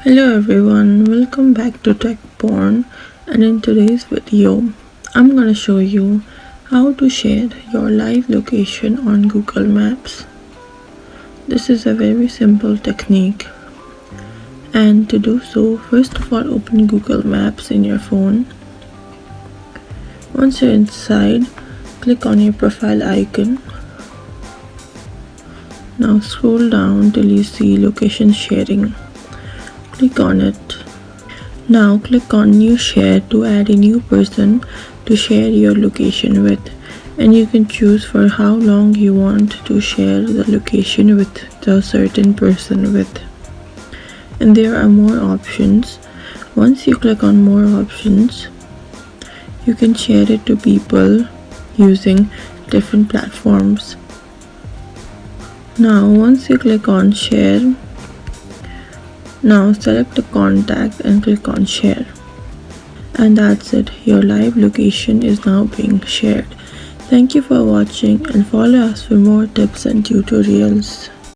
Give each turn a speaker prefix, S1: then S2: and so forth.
S1: Hello everyone, welcome back to TechPorn, and in today's video I'm gonna show you how to share your live location on Google Maps. This is a very simple technique, and to do so, first of all open Google Maps in your phone. Once you're inside, click on your profile icon. Now scroll down till you see location sharing. Click on it. Now click on new share to add a new person to share your location with, and you can choose for how long you want to share the location with the certain person with. And there are more options. Once you click on more options, you can share it to people using different platforms. Now once you click on share, now select the contact and click on share. And that's it, your live location is now being shared. Thank you for watching and follow us for more tips and tutorials.